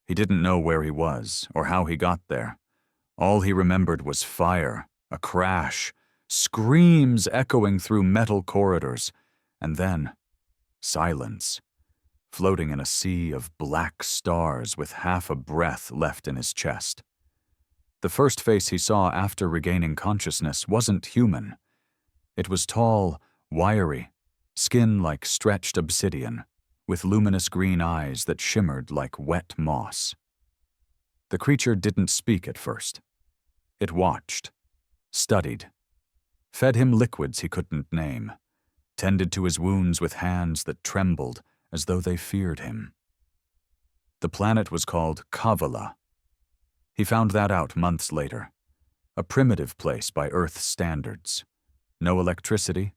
He didn't know where he was or how he got there. All he remembered was fire, a crash, screams echoing through metal corridors, and then silence, floating in a sea of black stars with half a breath left in his chest. The first face he saw after regaining consciousness wasn't human. It was tall, wiry, skin like stretched obsidian, with luminous green eyes that shimmered like wet moss. The creature didn't speak at first. It watched, studied, fed him liquids he couldn't name, tended to his wounds with hands that trembled as though they feared him. The planet was called Cavala. He found that out months later. A primitive place by Earth's standards. No electricity,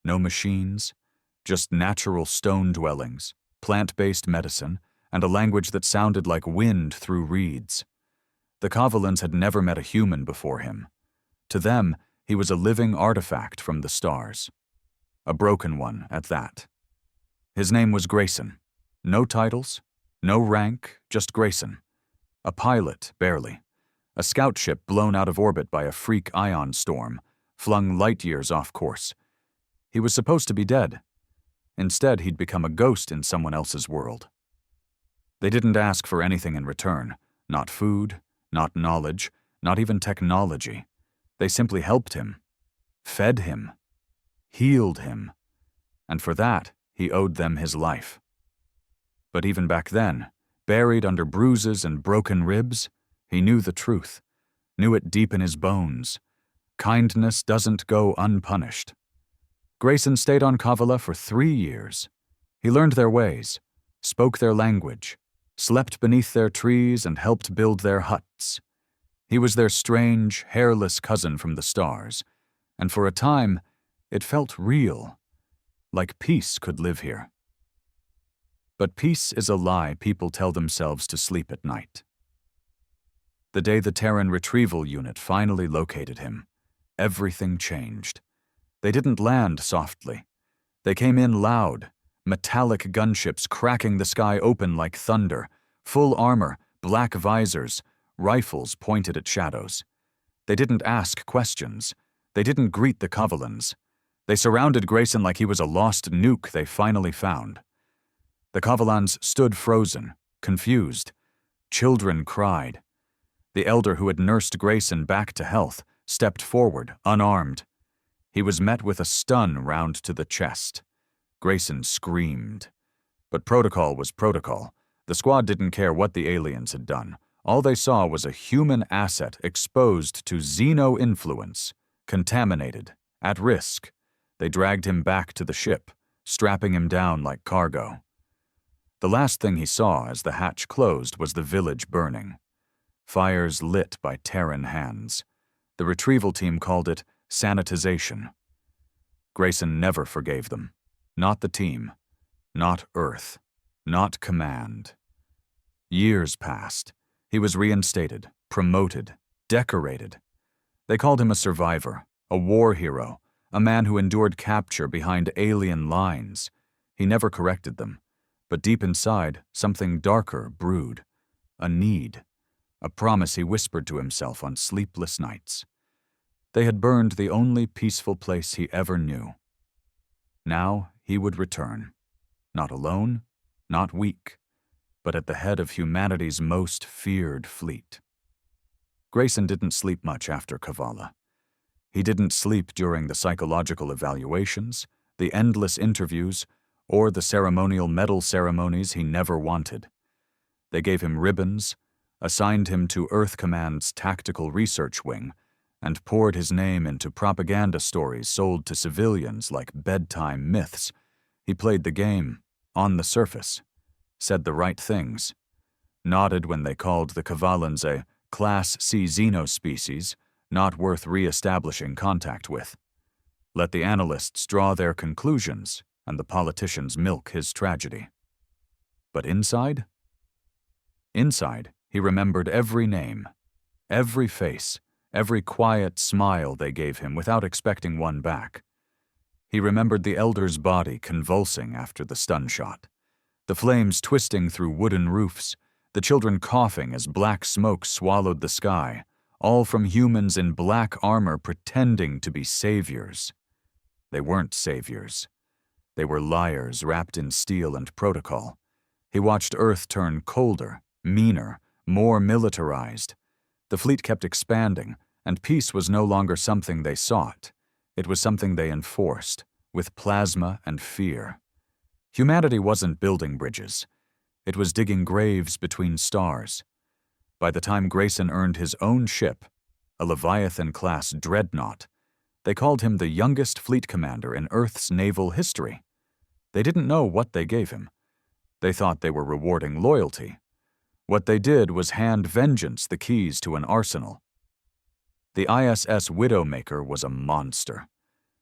no machines, just natural stone dwellings, plant-based medicine, and a language that sounded like wind through reeds. The Cavalans had never met a human before him. To them, he was a living artifact from the stars. A broken one, at that. His name was Grayson. No titles, no rank, just Grayson. A pilot, barely. A scout ship blown out of orbit by a freak ion storm, flung light years off course. He was supposed to be dead. Instead, he'd become a ghost in someone else's world. They didn't ask for anything in return. Not food, not knowledge, not even technology. They simply helped him, fed him, healed him, and for that, he owed them his life. But even back then, buried under bruises and broken ribs, he knew the truth, knew it deep in his bones. Kindness doesn't go unpunished. Grayson stayed on Cavala for 3 years. He learned their ways, spoke their language, slept beneath their trees and helped build their huts. He was their strange, hairless cousin from the stars, and for a time, it felt real, like peace could live here. But peace is a lie people tell themselves to sleep at night. The day the Terran retrieval unit finally located him, everything changed. They didn't land softly. They came in loud, metallic gunships cracking the sky open like thunder, full armor, black visors, rifles pointed at shadows. They didn't ask questions. They didn't greet the Cavalans. They surrounded Grayson like he was a lost nuke they finally found. The Cavalans stood frozen, confused. Children cried. The elder who had nursed Grayson back to health stepped forward, unarmed. He was met with a stun round to the chest. Grayson screamed. But protocol was protocol. The squad didn't care what the aliens had done. All they saw was a human asset exposed to xeno-influence, contaminated, at risk. They dragged him back to the ship, strapping him down like cargo. The last thing he saw as the hatch closed was the village burning. Fires lit by Terran hands. The retrieval team called it sanitization. Grayson never forgave them. Not the team. Not Earth. Not Command. Years passed. He was reinstated, promoted, decorated. They called him a survivor, a war hero, a man who endured capture behind alien lines. He never corrected them, but deep inside, something darker brewed. A need. A promise he whispered to himself on sleepless nights. They had burned the only peaceful place he ever knew. Now he would return. Not alone, not weak, but at the head of humanity's most feared fleet. Grayson didn't sleep much after Cavala. He didn't sleep during the psychological evaluations, the endless interviews, or the ceremonial medal ceremonies he never wanted. They gave him ribbons, assigned him to Earth Command's Tactical Research Wing, and poured his name into propaganda stories sold to civilians like bedtime myths. He played the game, on the surface, said the right things, nodded when they called the Cavalans a Class C xenospecies, not worth re-establishing contact with. Let the analysts draw their conclusions, and the politicians milk his tragedy. But inside? Inside, he remembered every name, every face, every quiet smile they gave him without expecting one back. He remembered the elder's body convulsing after the stun shot, the flames twisting through wooden roofs, the children coughing as black smoke swallowed the sky, all from humans in black armor pretending to be saviors. They weren't saviors. They were liars wrapped in steel and protocol. He watched Earth turn colder, meaner, more militarized. The fleet kept expanding, and peace was no longer something they sought. It was something they enforced, with plasma and fear. Humanity wasn't building bridges. It was digging graves between stars. By the time Grayson earned his own ship, a Leviathan-class dreadnought, they called him the youngest fleet commander in Earth's naval history. They didn't know what they gave him. They thought they were rewarding loyalty. What they did was hand vengeance the keys to an arsenal. The ISS Widowmaker was a monster.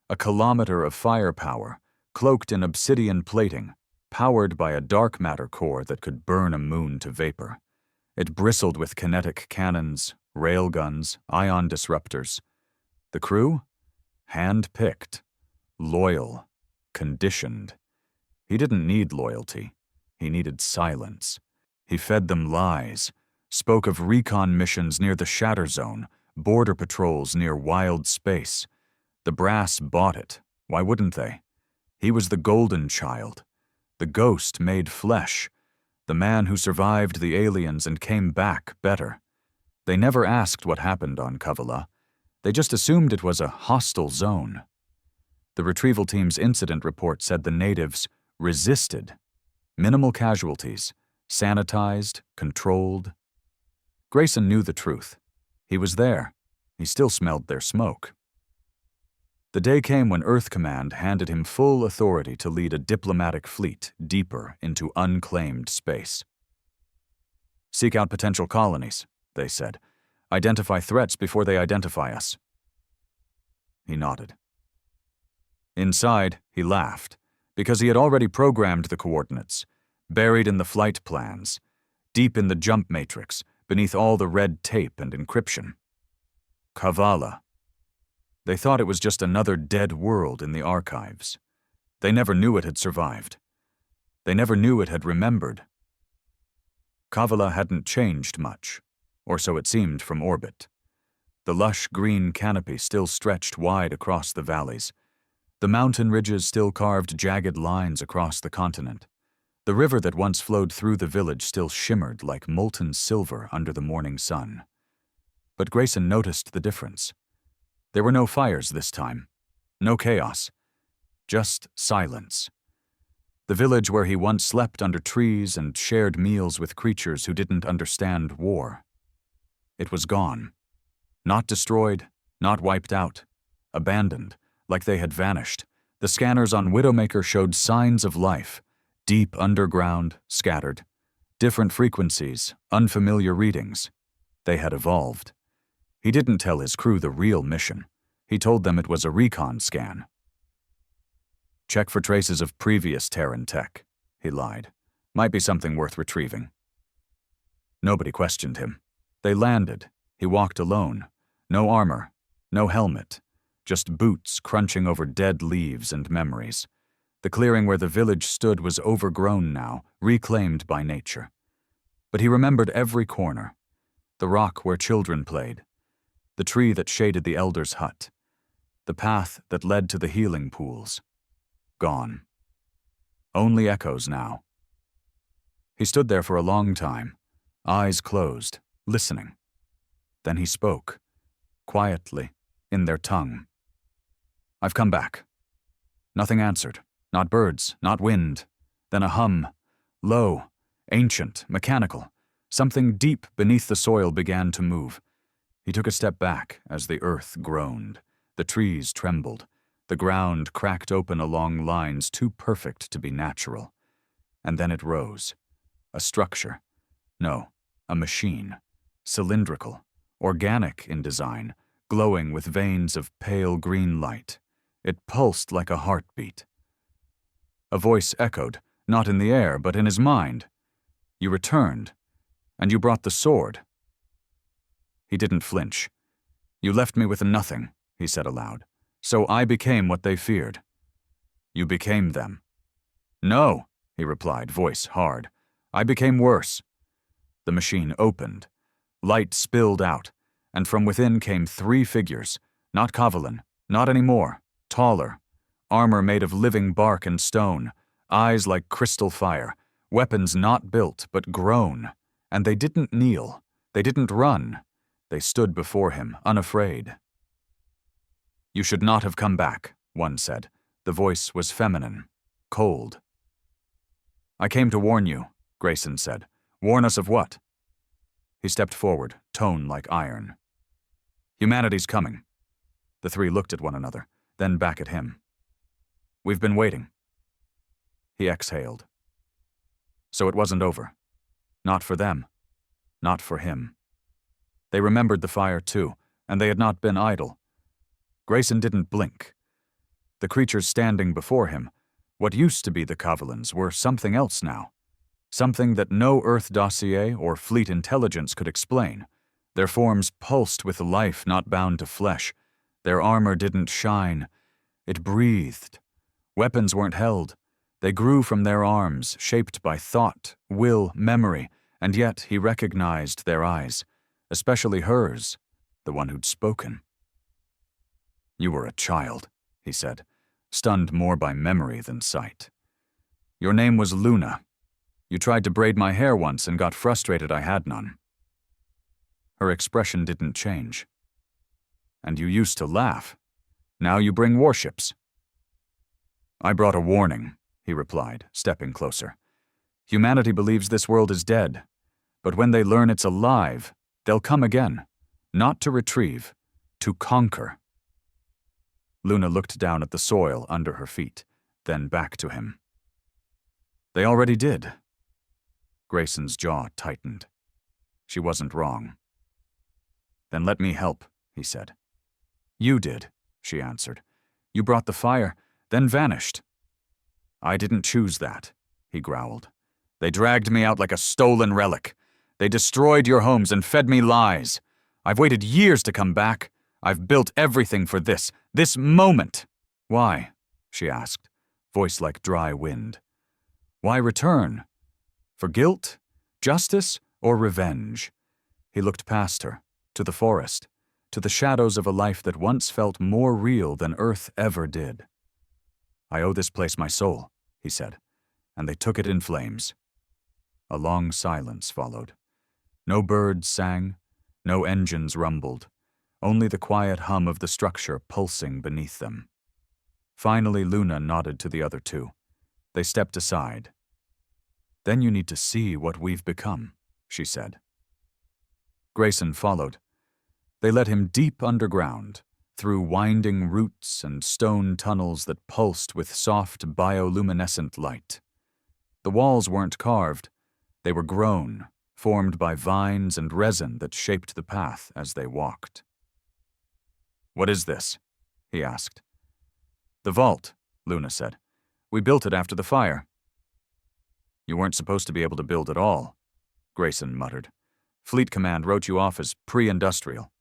A kilometer of firepower, cloaked in obsidian plating, powered by a dark matter core that could burn a moon to vapor. It bristled with kinetic cannons, railguns, ion disruptors. The crew? Hand-picked, loyal, conditioned. He didn't need loyalty. He needed silence. He fed them lies, spoke of recon missions near the Shatter Zone, border patrols near wild space. The brass bought it. Why wouldn't they? He was the golden child, the ghost made flesh, the man who survived the aliens and came back better. They never asked what happened on Cavala. They just assumed it was a hostile zone. The retrieval team's incident report said the natives resisted. Minimal casualties, sanitized, controlled. Grayson knew the truth. He was there. He still smelled their smoke. The day came when Earth Command handed him full authority to lead a diplomatic fleet deeper into unclaimed space. Seek out potential colonies, they said. Identify threats before they identify us. He nodded. Inside, he laughed, because he had already programmed the coordinates, buried in the flight plans, deep in the jump matrix, beneath all the red tape and encryption. Cavala. They thought it was just another dead world in the archives. They never knew it had survived. They never knew it had remembered. Cavala hadn't changed much, or so it seemed from orbit. The lush green canopy still stretched wide across the valleys. The mountain ridges still carved jagged lines across the continent. The river that once flowed through the village still shimmered like molten silver under the morning sun. But Grayson noticed the difference. There were no fires this time, no chaos, just silence. The village where he once slept under trees and shared meals with creatures who didn't understand war. It was gone. Not destroyed, not wiped out, abandoned, like they had vanished. The scanners on Widowmaker showed signs of life, deep underground, scattered. Different frequencies, unfamiliar readings. They had evolved. He didn't tell his crew the real mission. He told them it was a recon scan. Check for traces of previous Terran tech, he lied. Might be something worth retrieving. Nobody questioned him. They landed. He walked alone. No armor, no helmet, just boots crunching over dead leaves and memories. The clearing where the village stood was overgrown now, reclaimed by nature. But he remembered every corner. The rock where children played. The tree that shaded the elder's hut. The path that led to the healing pools. Gone. Only echoes now. He stood there for a long time, eyes closed, listening. Then he spoke, quietly, in their tongue. I've come back. Nothing answered. Not birds, not wind. Then a hum, low, ancient, mechanical. Something deep beneath the soil began to move. He took a step back as the earth groaned. The trees trembled. The ground cracked open along lines too perfect to be natural. And then it rose. A structure. No, a machine. Cylindrical, organic in design, glowing with veins of pale green light. It pulsed like a heartbeat. A voice echoed, not in the air, but in his mind. You returned, and you brought the sword. He didn't flinch. You left me with nothing, he said aloud. So I became what they feared. You became them. No, he replied, voice hard. I became worse. The machine opened. Light spilled out, and from within came 3 figures, not Cavala, not any more, taller, armor made of living bark and stone, eyes like crystal fire, weapons not built but grown, and they didn't kneel, they didn't run, they stood before him, unafraid. "You should not have come back," one said. The voice was feminine, cold. "I came to warn you," Grayson said. "Warn us of what?" He stepped forward, tone like iron. "Humanity's coming." The 3 looked at one another, then back at him. "We've been waiting." He exhaled. So it wasn't over. Not for them. Not for him. They remembered the fire too, and they had not been idle. Grayson didn't blink. The creatures standing before him, what used to be the Cavalans, were something else now. Something that no Earth dossier or fleet intelligence could explain. Their forms pulsed with life not bound to flesh. Their armor didn't shine. It breathed. Weapons weren't held. They grew from their arms, shaped by thought, will, memory, and yet he recognized their eyes, especially hers, the one who'd spoken. "You were a child," he said, stunned more by memory than sight. "Your name was Luna. You tried to braid my hair once and got frustrated I had none." Her expression didn't change. "And you used to laugh. Now you bring warships." "I brought a warning," he replied, stepping closer. "Humanity believes this world is dead, but when they learn it's alive, they'll come again, not to retrieve, to conquer." Luna looked down at the soil under her feet, then back to him. "They already did." Grayson's jaw tightened. She wasn't wrong. "Then let me help," he said. "You did," she answered. "You brought the fire, then vanished." "I didn't choose that," he growled. "They dragged me out like a stolen relic. They destroyed your homes and fed me lies. I've waited years to come back. I've built everything for this moment." "Why?" she asked, voice like dry wind. "Why return? For guilt, justice, or revenge?" He looked past her, to the forest, to the shadows of a life that once felt more real than Earth ever did. "I owe this place my soul," he said, and they took it in flames. A long silence followed. No birds sang, no engines rumbled, only the quiet hum of the structure pulsing beneath them. Finally, Luna nodded to the other 2. They stepped aside. "Then you need to see what we've become," she said. Grayson followed. They led him deep underground, through winding roots and stone tunnels that pulsed with soft bioluminescent light. The walls weren't carved. They were grown, formed by vines and resin that shaped the path as they walked. "What is this?" he asked. "The vault," Luna said. "We built it after the fire." "You weren't supposed to be able to build at all," Grayson muttered. "Fleet Command wrote you off as pre-industrial."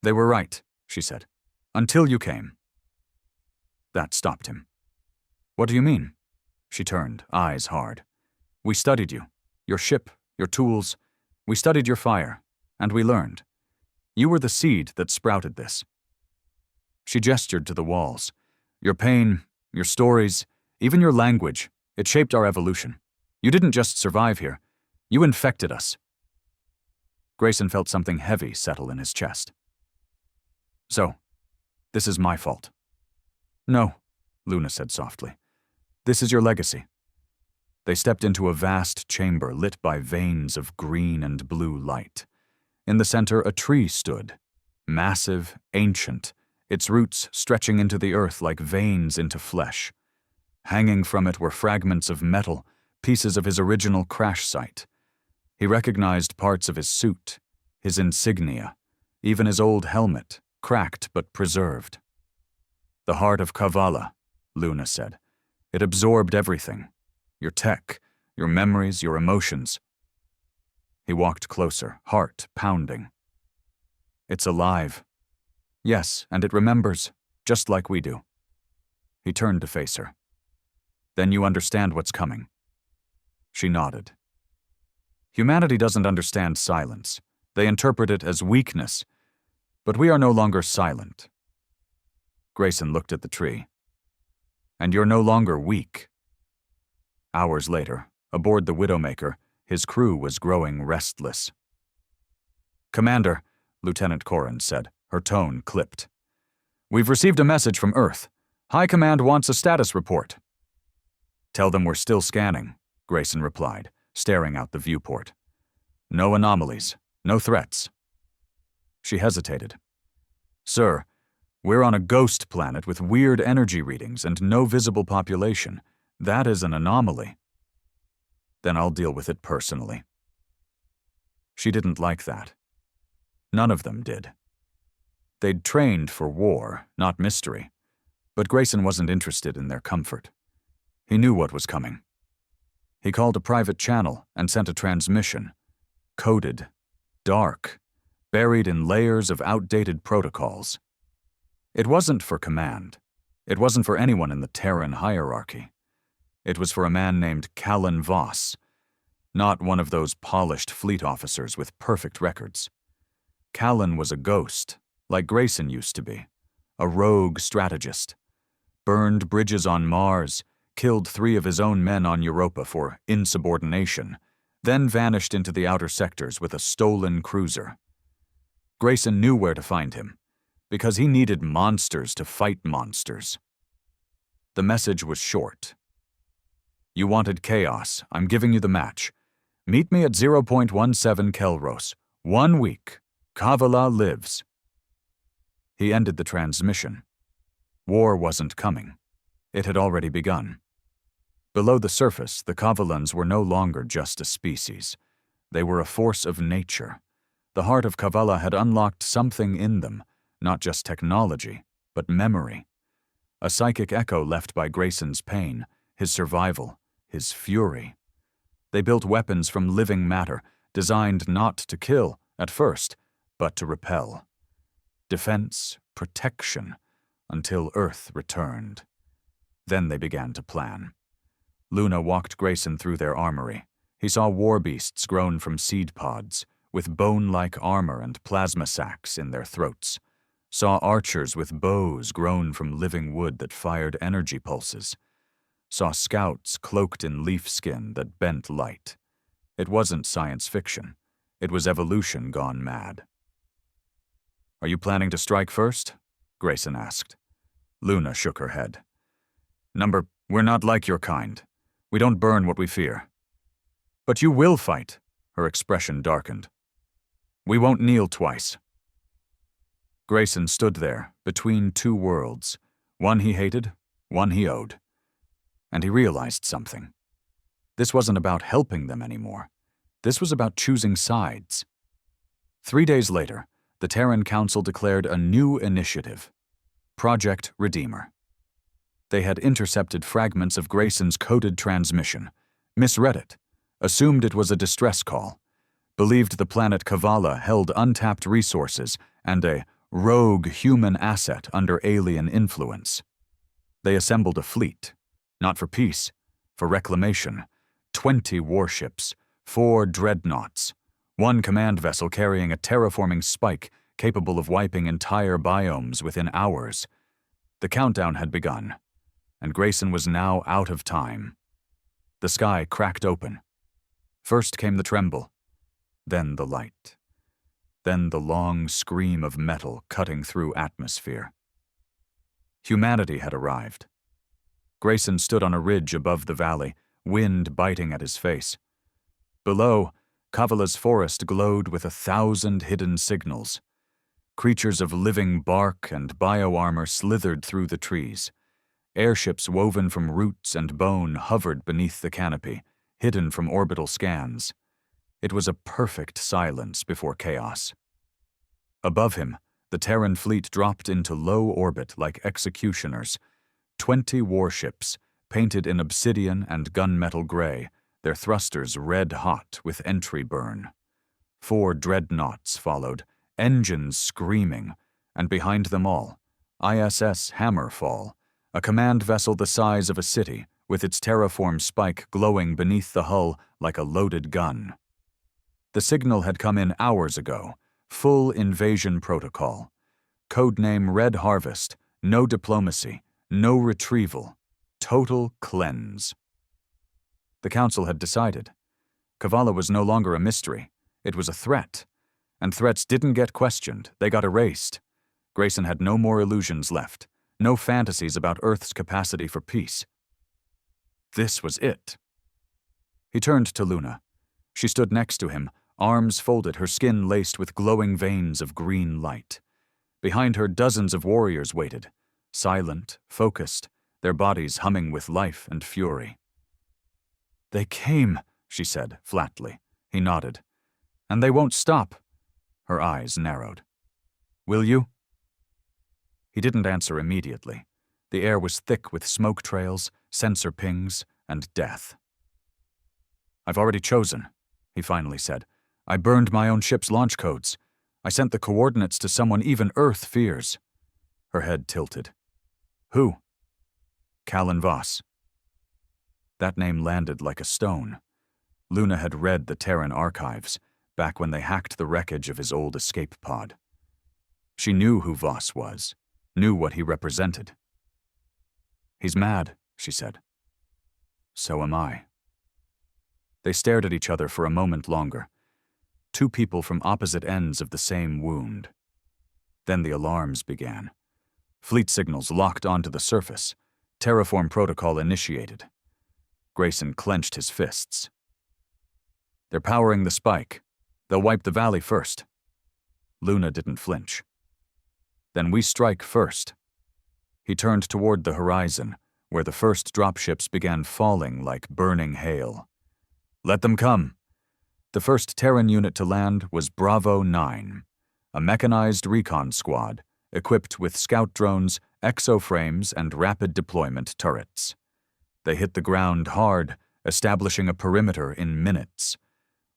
"They were right," she said. "Until you came." That stopped him. "What do you mean?" She turned, eyes hard. "We studied you, your ship, your tools. We studied your fire, and we learned. You were the seed that sprouted this." She gestured to the walls. "Your pain, your stories, even your language, it shaped our evolution. You didn't just survive here. You infected us." Grayson felt something heavy settle in his chest. "So, this is my fault." "No," Luna said softly. "This is your legacy." They stepped into a vast chamber lit by veins of green and blue light. In the center, a tree stood, massive, ancient, its roots stretching into the earth like veins into flesh. Hanging from it were fragments of metal, pieces of his original crash site. He recognized parts of his suit, his insignia, even his old helmet, cracked but preserved. "The heart of Cavala," Luna said. "It absorbed everything. Your tech, your memories, your emotions." He walked closer, heart pounding. "It's alive." "Yes, and it remembers, just like we do." He turned to face her. "Then you understand what's coming." She nodded. Humanity doesn't understand silence. They interpret it as weakness. But we are no longer silent. Grayson looked at the tree. And you're no longer weak. Hours later, aboard the Widowmaker, his crew was growing restless. "Commander," Lieutenant Corrin said, her tone clipped. "We've received a message from Earth. High Command wants a status report." "Tell them we're still scanning," Grayson replied, staring out the viewport. "No anomalies, no threats." She hesitated. "Sir, we're on a ghost planet with weird energy readings and no visible population. That is an anomaly." "Then I'll deal with it personally." She didn't like that. None of them did. They'd trained for war, not mystery, but Grayson wasn't interested in their comfort. He knew what was coming. He called a private channel and sent a transmission. Coded, dark, buried in layers of outdated protocols. It wasn't for command. It wasn't for anyone in the Terran hierarchy. It was for a man named Callan Voss, not one of those polished fleet officers with perfect records. Callan was a ghost, like Grayson used to be, a rogue strategist. Burned bridges on Mars, killed 3 of his own men on Europa for insubordination, then vanished into the outer sectors with a stolen cruiser. Grayson knew where to find him, because he needed monsters to fight monsters. The message was short. "You wanted chaos. I'm giving you the match. Meet me at 0.17 Kelros. 1 week. Cavala lives." He ended the transmission. War wasn't coming. It had already begun. Below the surface, the Cavalans were no longer just a species. They were a force of nature. The heart of Cavala had unlocked something in them, not just technology, but memory. A psychic echo left by Grayson's pain, his survival, his fury. They built weapons from living matter, designed not to kill, at first, but to repel. Defense, protection, until Earth returned. Then they began to plan. Luna walked Grayson through their armory. He saw war beasts grown from seed pods, with bone-like armor and plasma sacs in their throats. Saw archers with bows grown from living wood that fired energy pulses. Saw scouts cloaked in leaf skin that bent light. It wasn't science fiction. It was evolution gone mad. "Are you planning to strike first?" Grayson asked. Luna shook her head. "We're not like your kind. We don't burn what we fear." "But you will fight," her expression darkened. "We won't kneel twice." Grayson stood there, between 2 worlds, one he hated, one he owed. And he realized something. This wasn't about helping them anymore. This was about choosing sides. 3 days later, the Terran Council declared a new initiative, Project Redeemer. They had intercepted fragments of Grayson's coded transmission, misread it, assumed it was a distress call, believed the planet Cavala held untapped resources and a rogue human asset under alien influence. They assembled a fleet, not for peace, for reclamation, 20 warships, 4 dreadnoughts, 1 command vessel carrying a terraforming spike capable of wiping entire biomes within hours. The countdown had begun, and Grayson was now out of time. The sky cracked open. First came the tremble, then the light, then the long scream of metal cutting through atmosphere. Humanity had arrived. Grayson stood on a ridge above the valley, wind biting at his face. Below, Cavala's forest glowed with 1,000 hidden signals. Creatures of living bark and bioarmor slithered through the trees. Airships woven from roots and bone hovered beneath the canopy, hidden from orbital scans. It was a perfect silence before chaos. Above him, the Terran fleet dropped into low orbit like executioners. 20 warships, painted in obsidian and gunmetal gray, their thrusters red-hot with entry burn. 4 dreadnoughts followed, engines screaming, and behind them all, ISS Hammerfall, a command vessel the size of a city, with its terraform spike glowing beneath the hull like a loaded gun. The signal had come in hours ago. Full invasion protocol. Codename Red Harvest. No diplomacy. No retrieval. Total cleanse. The council had decided. Cavala was no longer a mystery. It was a threat. And threats didn't get questioned. They got erased. Grayson had no more illusions left. No fantasies about Earth's capacity for peace. This was it. He turned to Luna. She stood next to him, arms folded, her skin laced with glowing veins of green light. Behind her, dozens of warriors waited, silent, focused, their bodies humming with life and fury. "They came," she said, flatly. He nodded. "And they won't stop." Her eyes narrowed. "Will you?" He didn't answer immediately. The air was thick with smoke trails, sensor pings, and death. "I've already chosen," he finally said. "I burned my own ship's launch codes. I sent the coordinates to someone even Earth fears." Her head tilted. "Who?" "Callan Voss." That name landed like a stone. Luna had read the Terran archives, back when they hacked the wreckage of his old escape pod. She knew who Voss was, knew what he represented. "He's mad," she said. "So am I." They stared at each other for a moment longer. Two people from opposite ends of the same wound. Then the alarms began. Fleet signals locked onto the surface. Terraform protocol initiated. Grayson clenched his fists. "They're powering the spike. They'll wipe the valley first." Luna didn't flinch. "Then we strike first." He turned toward the horizon, where the first dropships began falling like burning hail. "Let them come." The first Terran unit to land was Bravo 9, a mechanized recon squad equipped with scout drones, exoframes, and rapid deployment turrets. They hit the ground hard, establishing a perimeter in minutes.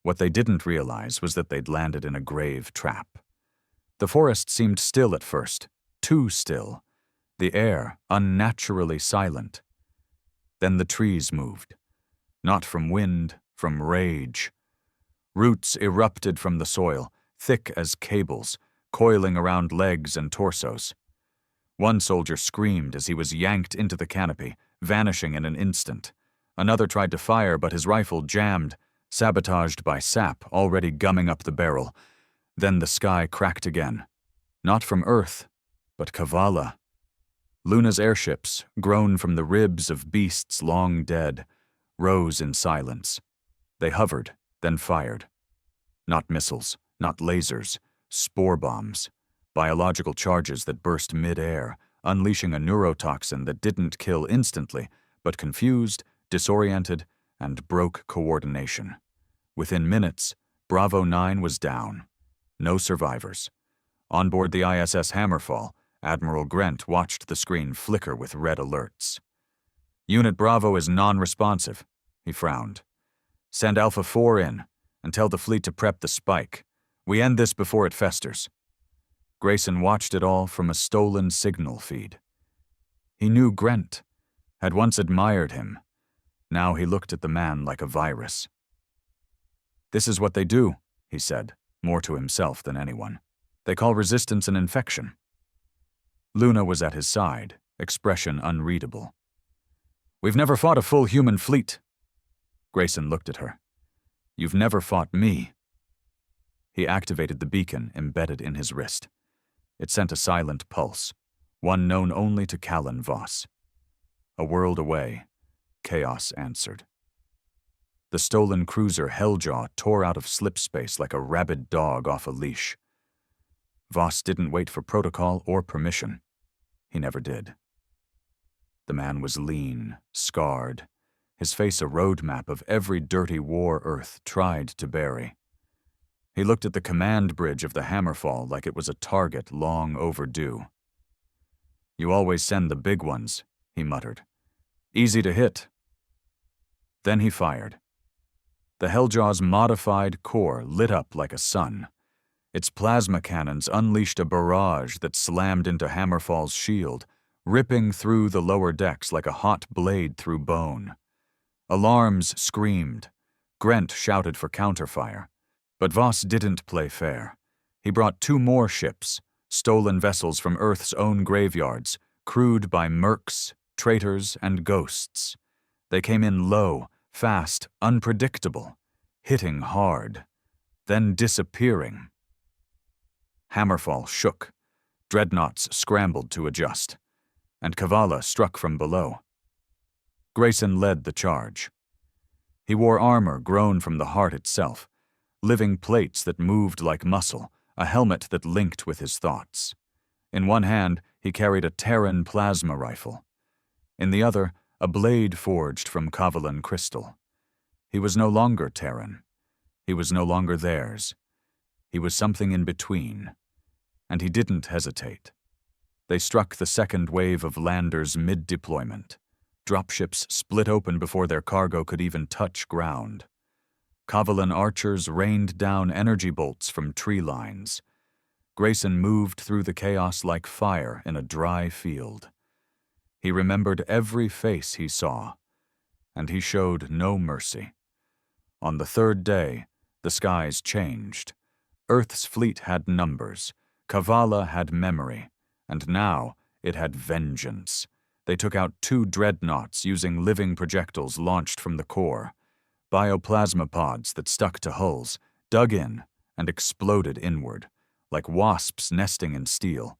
What they didn't realize was that they'd landed in a grave trap. The forest seemed still at first, too still. The air unnaturally silent. Then the trees moved. Not from wind, from rage. Roots erupted from the soil, thick as cables, coiling around legs and torsos. One soldier screamed as he was yanked into the canopy, vanishing in an instant. Another tried to fire, but his rifle jammed, sabotaged by sap already gumming up the barrel. Then the sky cracked again. Not from Earth, but Cavala. Luna's airships, grown from the ribs of beasts long dead, rose in silence. They hovered, then fired. Not missiles, not lasers, spore bombs, biological charges that burst mid-air, unleashing a neurotoxin that didn't kill instantly, but confused, disoriented, and broke coordination. Within minutes, Bravo 9 was down. No survivors. On board the ISS Hammerfall, Admiral Grant watched the screen flicker with red alerts. "Unit Bravo is non-responsive," he frowned. "Send Alpha 4 in, and tell the fleet to prep the spike. We end this before it festers." Grayson watched it all from a stolen signal feed. He knew Grant, had once admired him. Now he looked at the man like a virus. "This is what they do," he said, more to himself than anyone. "They call resistance an infection." Luna was at his side, expression unreadable. "We've never fought a full human fleet." Grayson looked at her. "You've never fought me." He activated the beacon embedded in his wrist. It sent a silent pulse, one known only to Callan Voss. A world away, chaos answered. The stolen cruiser Helljaw tore out of slipspace like a rabid dog off a leash. Voss didn't wait for protocol or permission. He never did. The man was lean, scarred, his face a roadmap of every dirty war Earth tried to bury. He looked at the command bridge of the Hammerfall like it was a target long overdue. "You always send the big ones," he muttered. "Easy to hit." Then he fired. The Helljaw's modified core lit up like a sun. Its plasma cannons unleashed a barrage that slammed into Hammerfall's shield, ripping through the lower decks like a hot blade through bone. Alarms screamed. Grant shouted for counterfire. But Voss didn't play fair. He brought 2 more ships, stolen vessels from Earth's own graveyards, crewed by mercs, traitors, and ghosts. They came in low, fast, unpredictable, hitting hard, then disappearing. Hammerfall shook. Dreadnoughts scrambled to adjust, and Cavala struck from below. Grayson led the charge. He wore armor grown from the heart itself, living plates that moved like muscle, a helmet that linked with his thoughts. In one hand, he carried a Terran plasma rifle. In the other, a blade forged from Cavalan crystal. He was no longer Terran. He was no longer theirs. He was something in between. And he didn't hesitate. They struck the second wave of landers mid-deployment. Dropships split open before their cargo could even touch ground. Cavalan archers rained down energy bolts from tree lines. Grayson moved through the chaos like fire in a dry field. He remembered every face he saw, and he showed no mercy. On the 3rd day, the skies changed. Earth's fleet had numbers. Cavala had memory, and now it had vengeance. They took out 2 dreadnoughts using living projectiles launched from the core, bioplasma pods that stuck to hulls, dug in, and exploded inward, like wasps nesting in steel.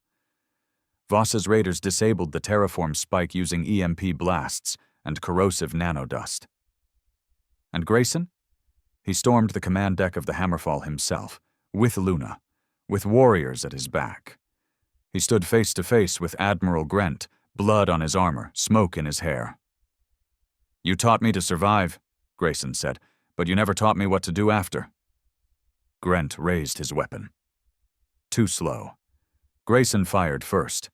Voss's raiders disabled the terraform spike using EMP blasts and corrosive nanodust. And Grayson? He stormed the command deck of the Hammerfall himself, with Luna, with warriors at his back. He stood face to face with Admiral Grent, blood on his armor, smoke in his hair. "You taught me to survive," Grayson said, "but you never taught me what to do after." Grent raised his weapon. Too slow. Grayson fired first.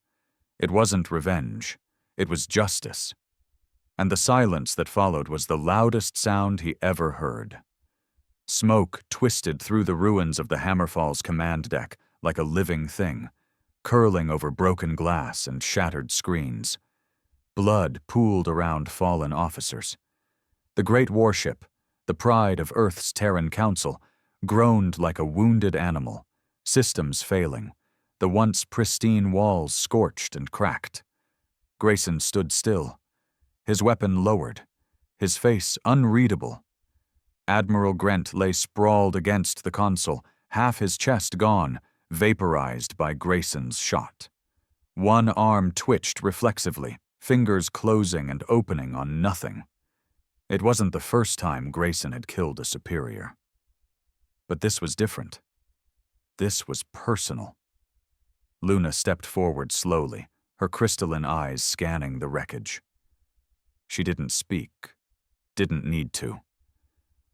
It wasn't revenge. It was justice. And the silence that followed was the loudest sound he ever heard. Smoke twisted through the ruins of the Hammerfall's command deck like a living thing, curling over broken glass and shattered screens. Blood pooled around fallen officers. The great warship, the pride of Earth's Terran Council, groaned like a wounded animal, systems failing, the once pristine walls scorched and cracked. Grayson stood still, his weapon lowered, his face unreadable. Admiral Grent lay sprawled against the console, half his chest gone, vaporized by Grayson's shot. One arm twitched reflexively, fingers closing and opening on nothing. It wasn't the first time Grayson had killed a superior. But this was different. This was personal. Luna stepped forward slowly, her crystalline eyes scanning the wreckage. She didn't speak, didn't need to.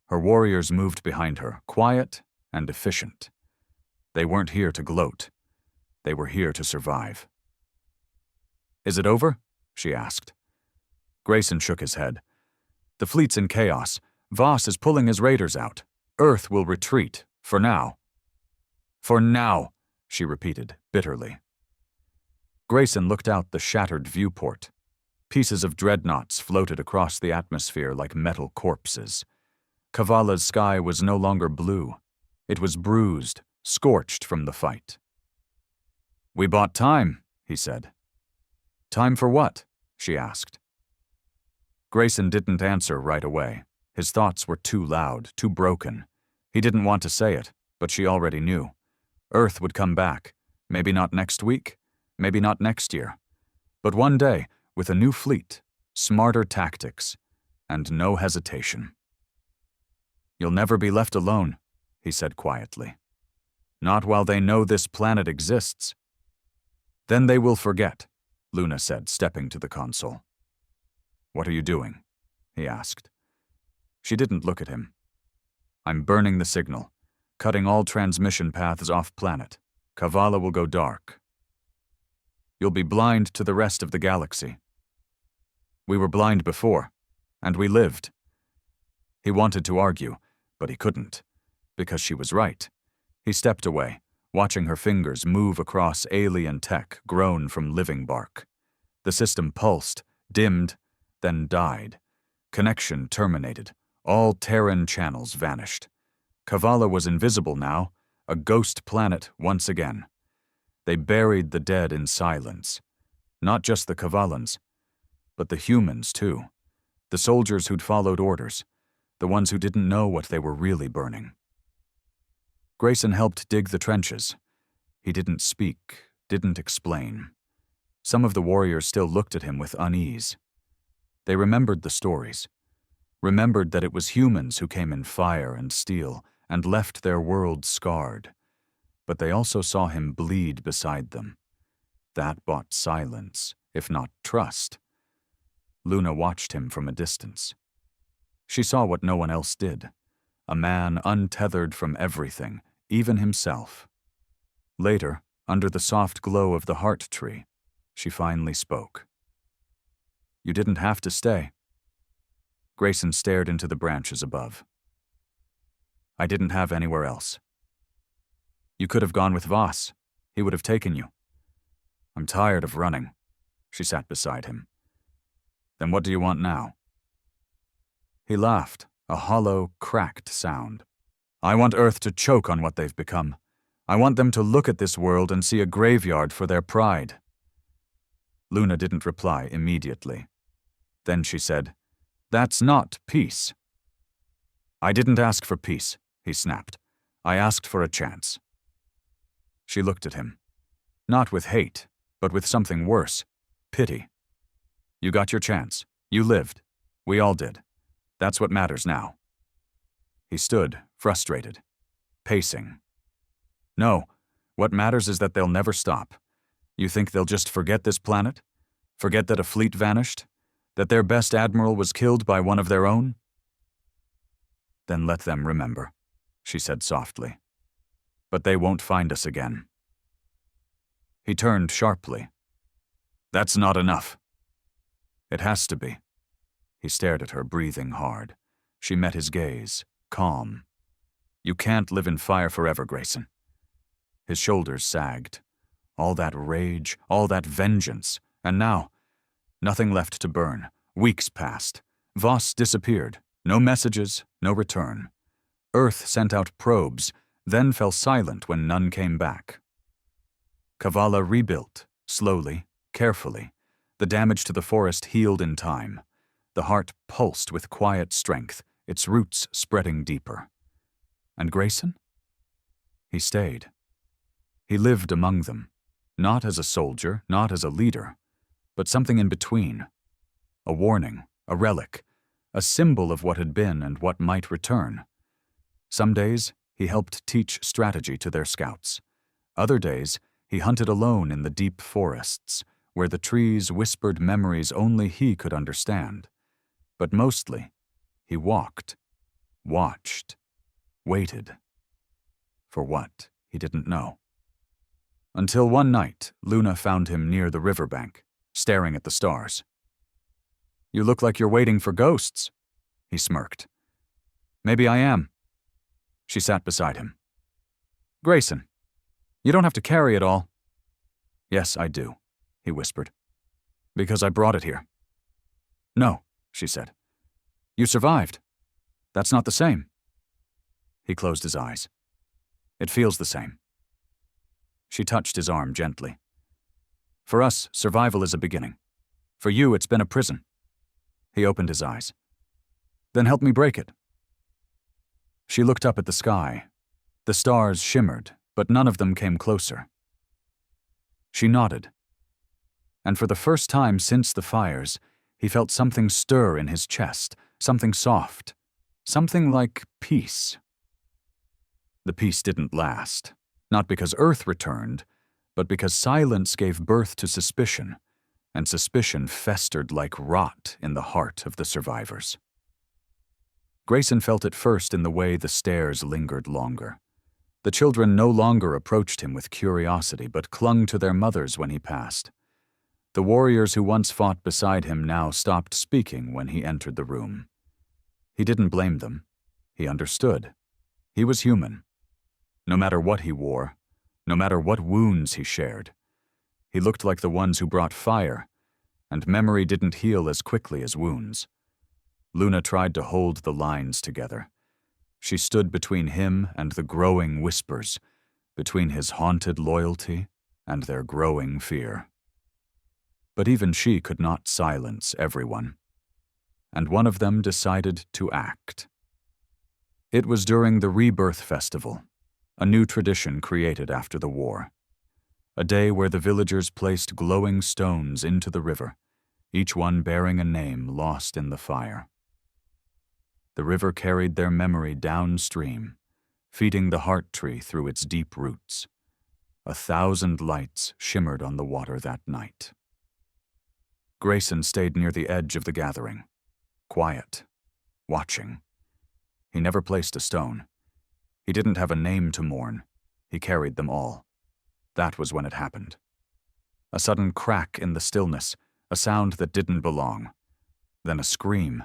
Her warriors moved behind her, quiet and efficient. They weren't here to gloat. They were here to survive. "Is it over?" she asked. Grayson shook his head. "The fleet's in chaos. Voss is pulling his raiders out. Earth will retreat, for now." "For now," she repeated, bitterly. Grayson looked out the shattered viewport. Pieces of dreadnoughts floated across the atmosphere like metal corpses. Cavala's sky was no longer blue. It was bruised, scorched from the fight. "We bought time," he said. "Time for what?" she asked. Grayson didn't answer right away. His thoughts were too loud, too broken. He didn't want to say it, but she already knew. Earth would come back. Maybe not next week, maybe not next year. But one day, with a new fleet, smarter tactics, and no hesitation. "You'll never be left alone," he said quietly. "Not while they know this planet exists." "Then they will forget," Luna said, stepping to the console. "What are you doing?" he asked. She didn't look at him. "I'm burning the signal, cutting all transmission paths off planet. Cavala will go dark. You'll be blind to the rest of the galaxy." "We were blind before, and we lived." He wanted to argue, but he couldn't, because she was right. He stepped away, watching her fingers move across alien tech grown from living bark. The system pulsed, dimmed, then died. Connection terminated. All Terran channels vanished. Cavala was invisible now, a ghost planet once again. They buried the dead in silence. Not just the Cavalans, but the humans, too. The soldiers who'd followed orders, the ones who didn't know what they were really burning. Grayson helped dig the trenches. He didn't speak, didn't explain. Some of the warriors still looked at him with unease. They remembered the stories, remembered that it was humans who came in fire and steel and left their world scarred. But they also saw him bleed beside them. That bought silence, if not trust. Luna watched him from a distance. She saw what no one else did, a man untethered from everything, even himself. Later, under the soft glow of the heart tree, she finally spoke. "You didn't have to stay." Grayson stared into the branches above. "I didn't have anywhere else." "You could have gone with Voss. He would have taken you." "I'm tired of running." She sat beside him. "Then what do you want now?" He laughed, a hollow, cracked sound. "I want Earth to choke on what they've become. I want them to look at this world and see a graveyard for their pride." Luna didn't reply immediately. Then she said, "That's not peace." "I didn't ask for peace," he snapped. "I asked for a chance." She looked at him, not with hate, but with something worse, pity. "You got your chance. You lived. We all did. That's what matters now." He stood, frustrated, pacing. "No, what matters is that they'll never stop. You think they'll just forget this planet? Forget that a fleet vanished? That their best admiral was killed by one of their own?" "Then let them remember," she said softly. "But they won't find us again." He turned sharply. "That's not enough." "It has to be." He stared at her, breathing hard. She met his gaze, calm. "You can't live in fire forever, Grayson." His shoulders sagged. All that rage, all that vengeance, and now, nothing left to burn. Weeks passed. Voss disappeared. No messages, no return. Earth sent out probes, then fell silent when none came back. Cavala rebuilt, slowly, carefully. The damage to the forest healed in time. The heart pulsed with quiet strength, its roots spreading deeper. And Grayson? He stayed. He lived among them, not as a soldier, not as a leader, but something in between. A warning, a relic, a symbol of what had been and what might return. Some days, he helped teach strategy to their scouts. Other days, he hunted alone in the deep forests, where the trees whispered memories only he could understand. But mostly, he walked, watched, waited. For what, he didn't know. Until one night, Luna found him near the riverbank, staring at the stars. "You look like you're waiting for ghosts," he smirked. "Maybe I am." She sat beside him. "Grayson, you don't have to carry it all." "Yes, I do," he whispered. "Because I brought it here." "No," she said. "You survived. That's not the same." He closed his eyes. "It feels the same." She touched his arm gently. "For us, survival is a beginning. For you, it's been a prison." He opened his eyes. "Then help me break it." She looked up at the sky. The stars shimmered, but none of them came closer. She nodded. And for the first time since the fires, he felt something stir in his chest, something soft, something like peace. The peace didn't last, not because Earth returned, but because silence gave birth to suspicion, and suspicion festered like rot in the heart of the survivors. Grayson felt it first in the way the stares lingered longer. The children no longer approached him with curiosity, but clung to their mothers when he passed. The warriors who once fought beside him now stopped speaking when he entered the room. He didn't blame them. He understood. He was human. No matter what he wore, no matter what wounds he shared, he looked like the ones who brought fire, and memory didn't heal as quickly as wounds. Luna tried to hold the lines together. She stood between him and the growing whispers, between his haunted loyalty and their growing fear. But even she could not silence everyone, and one of them decided to act. It was during the Rebirth Festival, a new tradition created after the war. A day where the villagers placed glowing stones into the river, each one bearing a name lost in the fire. The river carried their memory downstream, feeding the heart tree through its deep roots. 1,000 lights shimmered on the water that night. Grayson stayed near the edge of the gathering, quiet, watching. He never placed a stone. He didn't have a name to mourn. He carried them all. That was when it happened. A sudden crack in the stillness, a sound that didn't belong. Then a scream.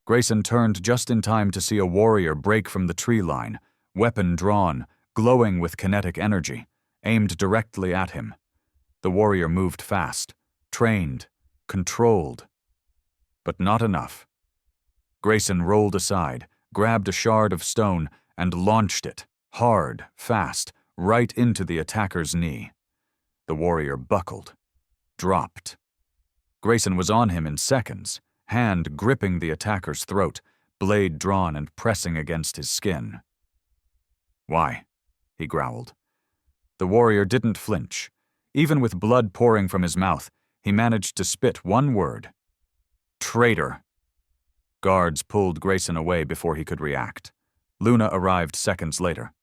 Grayson turned just in time to see a warrior break from the tree line, weapon drawn, glowing with kinetic energy, aimed directly at him. The warrior moved fast, trained, controlled. But not enough. Grayson rolled aside, grabbed a shard of stone, and launched it, hard, fast, right into the attacker's knee. The warrior buckled, dropped. Grayson was on him in seconds, hand gripping the attacker's throat, blade drawn and pressing against his skin. "Why?" he growled. The warrior didn't flinch. Even with blood pouring from his mouth, he managed to spit one word. "Traitor." Guards pulled Grayson away before he could react. Luna arrived seconds later.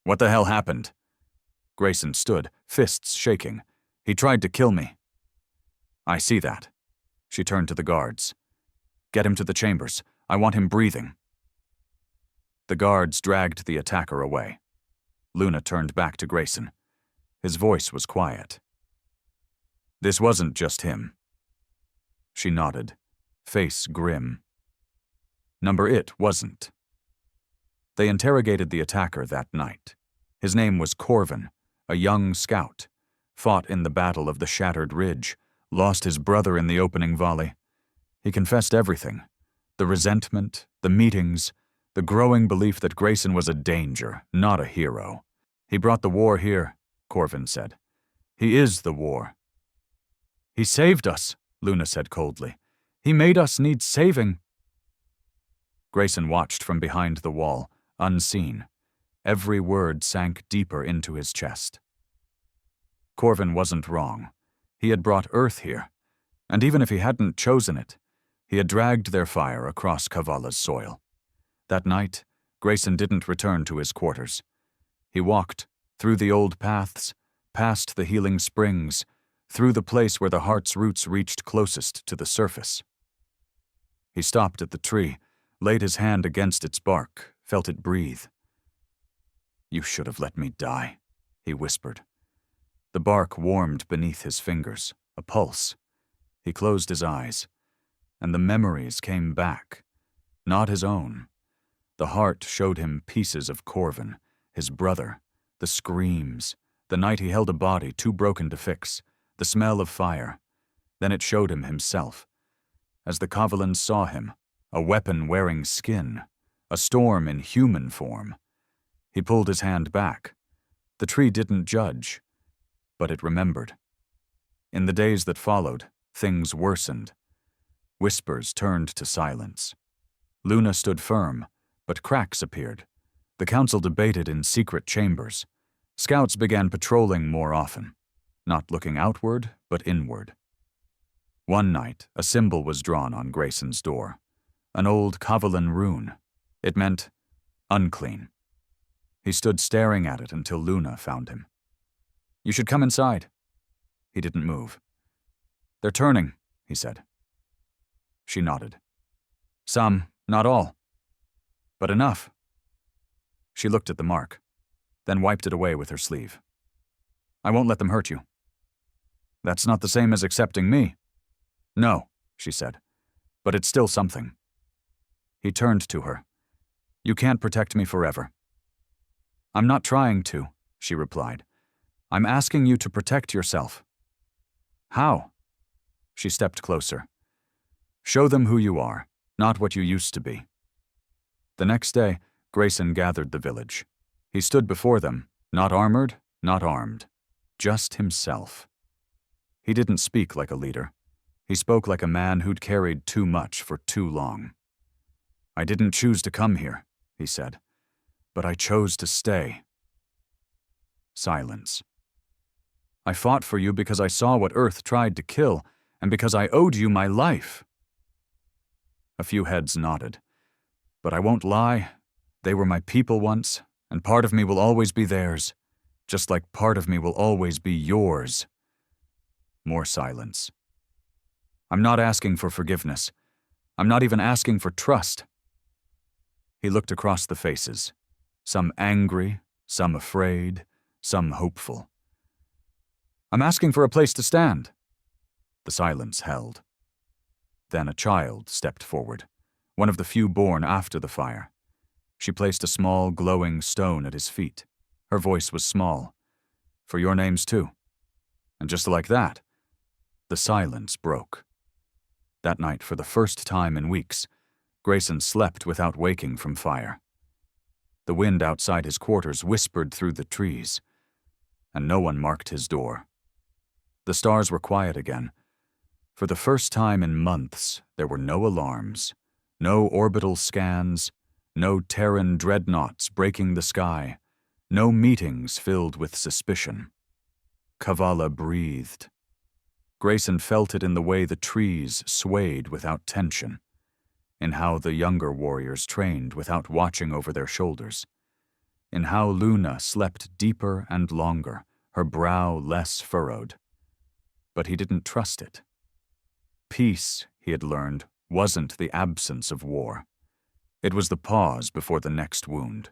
"What the hell happened?" Grayson stood, fists shaking. "He tried to kill me." "I see that." She turned to the guards. "Get him to the chambers. I want him breathing." The guards dragged the attacker away. Luna turned back to Grayson. His voice was quiet. "This wasn't just him." She nodded, face grim. Number It wasn't. They interrogated the attacker that night. His name was Corvin, a young scout, fought in the Battle of the Shattered Ridge, lost his brother in the opening volley. He confessed everything: the resentment, the meetings, the growing belief that Grayson was a danger, not a hero. "He brought the war here," Corvin said. "He is the war." "He saved us," Luna said coldly. "He made us need saving." Grayson watched from behind the wall, unseen. Every word sank deeper into his chest. Corvin wasn't wrong. He had brought Earth here, and even if he hadn't chosen it, he had dragged their fire across Cavala's soil. That night, Grayson didn't return to his quarters. He walked through the old paths, past the healing springs, through the place where the heart's roots reached closest to the surface. He stopped at the tree, laid his hand against its bark, felt it breathe. "You should have let me die," he whispered. The bark warmed beneath his fingers, a pulse. He closed his eyes, and the memories came back, not his own. The heart showed him pieces of Corvin, his brother, the screams, the night he held a body too broken to fix, the smell of fire. Then it showed him himself. As the Cavalans saw him, a weapon wearing skin, a storm in human form. He pulled his hand back. The tree didn't judge, but it remembered. In the days that followed, things worsened. Whispers turned to silence. Luna stood firm, but cracks appeared. The council debated in secret chambers. Scouts began patrolling more often, not looking outward, but inward. One night, a symbol was drawn on Grayson's door. An old Cavalan rune. It meant unclean. He stood staring at it until Luna found him. "You should come inside." He didn't move. "They're turning," he said. She nodded. "Some, not all. But enough." She looked at the mark, then wiped it away with her sleeve. "I won't let them hurt you." "That's not the same as accepting me." "No," she said, "but it's still something." He turned to her. "You can't protect me forever." "I'm not trying to," she replied. "I'm asking you to protect yourself." "How?" She stepped closer. "Show them who you are, not what you used to be." The next day, Grayson gathered the village. He stood before them, not armored, not armed, just himself. He didn't speak like a leader. He spoke like a man who'd carried too much for too long. "I didn't choose to come here," he said, "but I chose to stay." Silence. "I fought for you because I saw what Earth tried to kill, and because I owed you my life." A few heads nodded. "But I won't lie, they were my people once, and part of me will always be theirs, just like part of me will always be yours." More silence. "I'm not asking for forgiveness. I'm not even asking for trust." He looked across the faces, some angry, some afraid, some hopeful. "I'm asking for a place to stand." The silence held. Then a child stepped forward, one of the few born after the fire. She placed a small, glowing stone at his feet. Her voice was small. "For your names too." And just like that, the silence broke. That night, for the first time in weeks, Grayson slept without waking from fire. The wind outside his quarters whispered through the trees, and no one marked his door. The stars were quiet again. For the first time in months, there were no alarms, no orbital scans, no Terran dreadnoughts breaking the sky, no meetings filled with suspicion. Cavala breathed. Grayson felt it in the way the trees swayed without tension, in how the younger warriors trained without watching over their shoulders, in how Luna slept deeper and longer, her brow less furrowed. But he didn't trust it. Peace, he had learned, wasn't the absence of war. It was the pause before the next wound.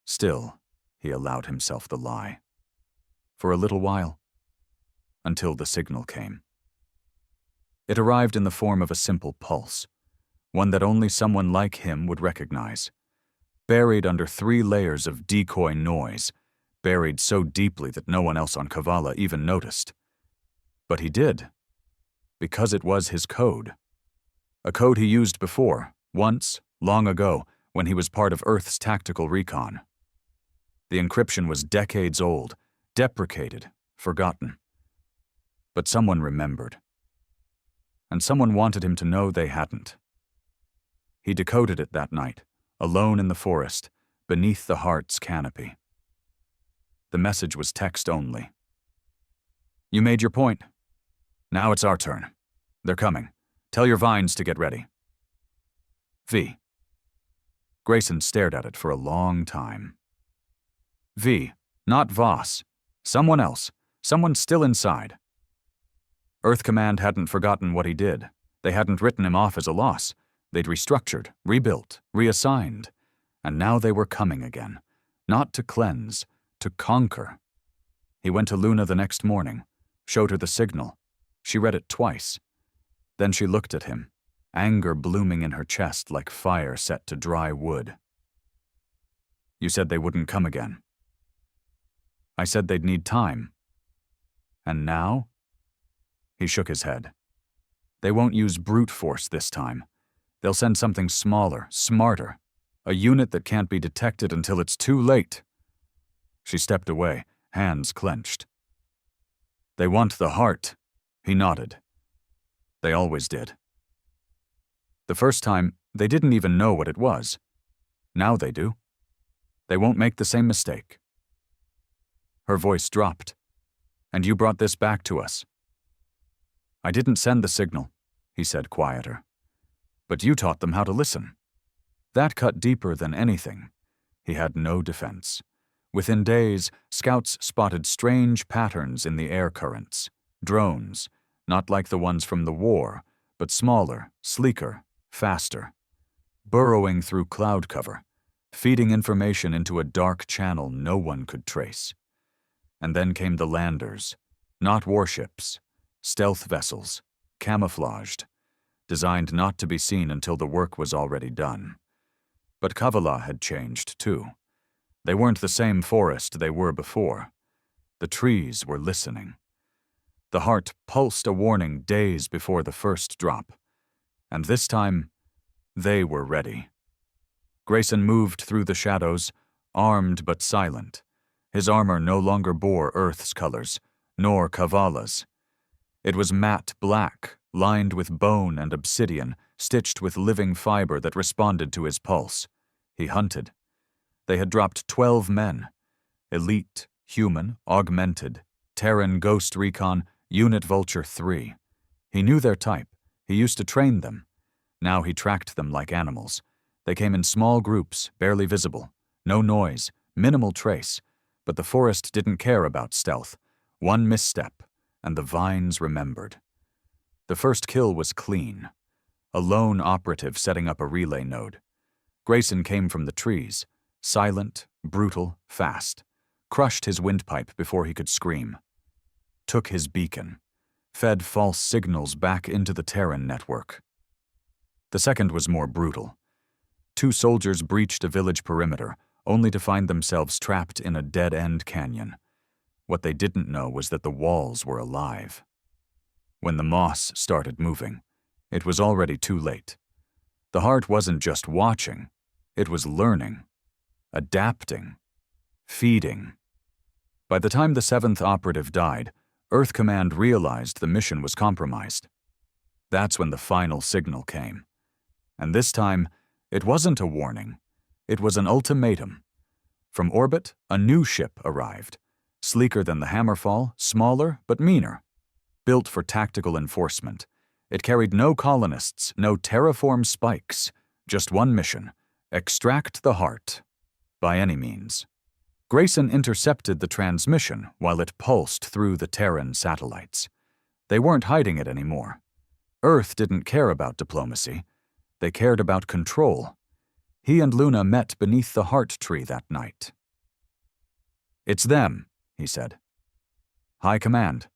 Still, he allowed himself the lie. For a little while, until the signal came. It arrived in the form of a simple pulse, one that only someone like him would recognize. Buried under 3 layers of decoy noise, buried so deeply that no one else on Cavala even noticed. But he did, because it was his code. A code he used before, once, long ago, when he was part of Earth's tactical recon. The encryption was decades old, deprecated, forgotten. But someone remembered. And someone wanted him to know they hadn't. He decoded it that night, alone in the forest, beneath the heart's canopy. The message was text only. "You made your point. Now it's our turn. They're coming. Tell your vines to get ready. V." Grayson stared at it for a long time. V, not Voss. Someone else. Someone still inside. Earth Command hadn't forgotten what he did. They hadn't written him off as a loss. They'd restructured, rebuilt, reassigned. And now they were coming again. Not to cleanse, to conquer. He went to Luna the next morning, showed her the signal. She read it twice. Then she looked at him, anger blooming in her chest like fire set to dry wood. "You said they wouldn't come again." "I said they'd need time." "And now?" He shook his head. "They won't use brute force this time. They'll send something smaller, smarter. A unit that can't be detected until it's too late." She stepped away, hands clenched. "They want the heart." He nodded. They always did. The first time, they didn't even know what it was. Now they do. They won't make the same mistake. Her voice dropped. "And you brought this back to us." "I didn't send the signal," he said, quieter. "But you taught them how to listen." That cut deeper than anything. He had no defense. Within days, scouts spotted strange patterns in the air currents. Drones, not like the ones from the war, but smaller, sleeker, faster. Burrowing through cloud cover, feeding information into a dark channel no one could trace. And then came the landers, not warships, stealth vessels, camouflaged, designed not to be seen until the work was already done. But Cavala had changed too. They weren't the same forest they were before. The trees were listening. The heart pulsed a warning days before the first drop. And this time, they were ready. Grayson moved through the shadows, armed but silent. His armor no longer bore Earth's colors, nor Cavala's. It was matte black, lined with bone and obsidian, stitched with living fiber that responded to his pulse. He hunted. They had dropped 12 men. Elite, human, augmented, Terran Ghost Recon, Unit Vulture 3. He knew their type. He used to train them. Now he tracked them like animals. They came in small groups, barely visible. No noise, minimal trace. But the forest didn't care about stealth. One misstep, and the vines remembered. The first kill was clean. A lone operative setting up a relay node. Grayson came from the trees, silent, brutal, fast. Crushed his windpipe before he could scream. Took his beacon. Fed false signals back into the Terran network. The second was more brutal. 2 soldiers breached a village perimeter, only to find themselves trapped in a dead-end canyon. What they didn't know was that the walls were alive. When the moss started moving, it was already too late. The heart wasn't just watching, it was learning, adapting, feeding. By the time the 7th operative died, Earth Command realized the mission was compromised. That's when the final signal came. And this time, it wasn't a warning. It was an ultimatum. From orbit, a new ship arrived. Sleeker than the Hammerfall, smaller but meaner. Built for tactical enforcement. It carried no colonists, no terraform spikes. Just one mission: extract the heart. By any means. Grayson intercepted the transmission while it pulsed through the Terran satellites. They weren't hiding it anymore. Earth didn't care about diplomacy. They cared about control. He and Luna met beneath the heart tree that night. "It's them," he said. "High Command.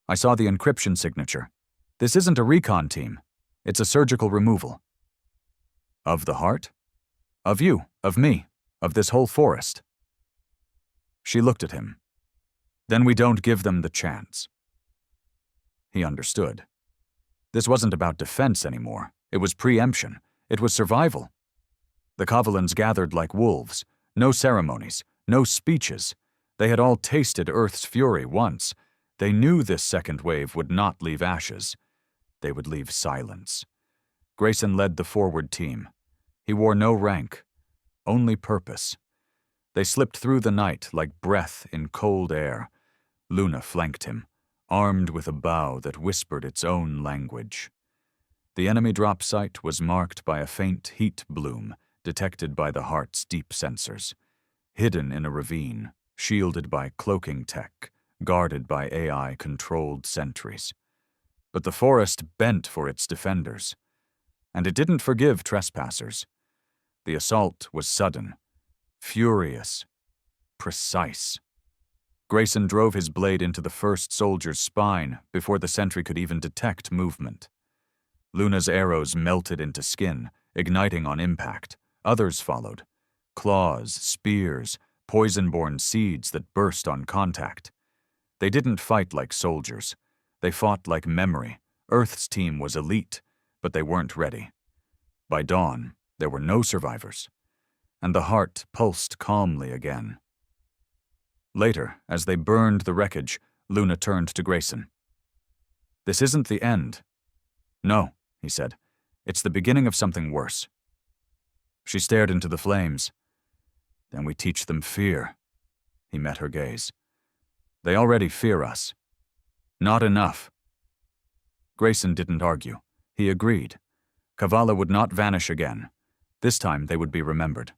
I saw the encryption signature. This isn't a recon team. It's a surgical removal." "Of the heart? Of you, of me, of this whole forest." She looked at him. "Then we don't give them the chance." He understood. This wasn't about defense anymore. It was preemption. It was survival. The Cavalans gathered like wolves. No ceremonies, no speeches. They had all tasted Earth's fury once. They knew this second wave would not leave ashes. They would leave silence. Grayson led the forward team. He wore no rank, only purpose. They slipped through the night like breath in cold air. Luna flanked him, armed with a bow that whispered its own language. The enemy drop site was marked by a faint heat bloom detected by the heart's deep sensors. Hidden in a ravine, shielded by cloaking tech, guarded by AI-controlled sentries. But the forest bent for its defenders. And it didn't forgive trespassers. The assault was sudden, furious, precise. Grayson drove his blade into the first soldier's spine before the sentry could even detect movement. Luna's arrows melted into skin, igniting on impact. Others followed. Claws, spears, poison-borne seeds that burst on contact. They didn't fight like soldiers. They fought like memory. Earth's team was elite, but they weren't ready. By dawn, there were no survivors. And the heart pulsed calmly again. Later, as they burned the wreckage, Luna turned to Grayson. "This isn't the end." "No," he said. "It's the beginning of something worse." She stared into the flames. "Then we teach them fear." He met her gaze. "They already fear us." "Not enough." Grayson didn't argue. He agreed. Cavala would not vanish again. This time they would be remembered.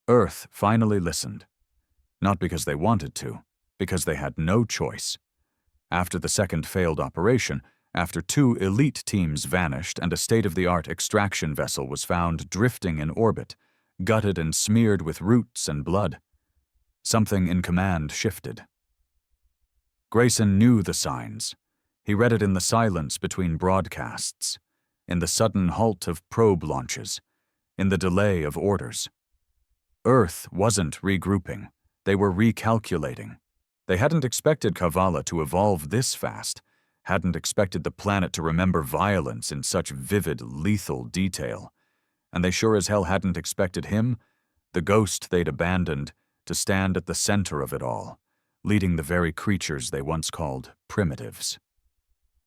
Earth finally listened. Not because they wanted to, because they had no choice. After the second failed operation, after 2 elite teams vanished and a state-of-the-art extraction vessel was found drifting in orbit, gutted and smeared with roots and blood, something in command shifted. Grayson knew the signs. He read it in the silence between broadcasts, in the sudden halt of probe launches, in the delay of orders. Earth wasn't regrouping. They were recalculating. They hadn't expected Cavala to evolve this fast, hadn't expected the planet to remember violence in such vivid, lethal detail. and they sure as hell hadn't expected him, the ghost they'd abandoned, to stand at the center of it all, leading the very creatures they once called primitives.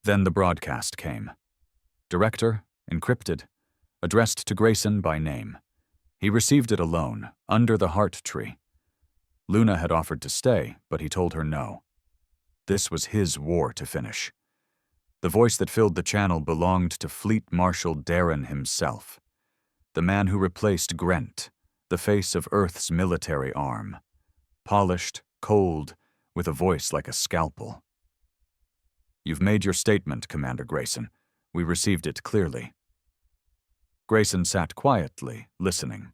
Then the broadcast came. Director, encrypted, addressed to Grayson by name. He received it alone, under the heart tree. Luna had offered to stay, but he told her no. This was his war to finish. The voice that filled the channel belonged to Fleet Marshal Terran himself, the man who replaced Grent, the face of Earth's military arm. Polished, cold, with a voice like a scalpel. "You've made your statement, Commander Grayson. We received it clearly." Grayson sat quietly, listening.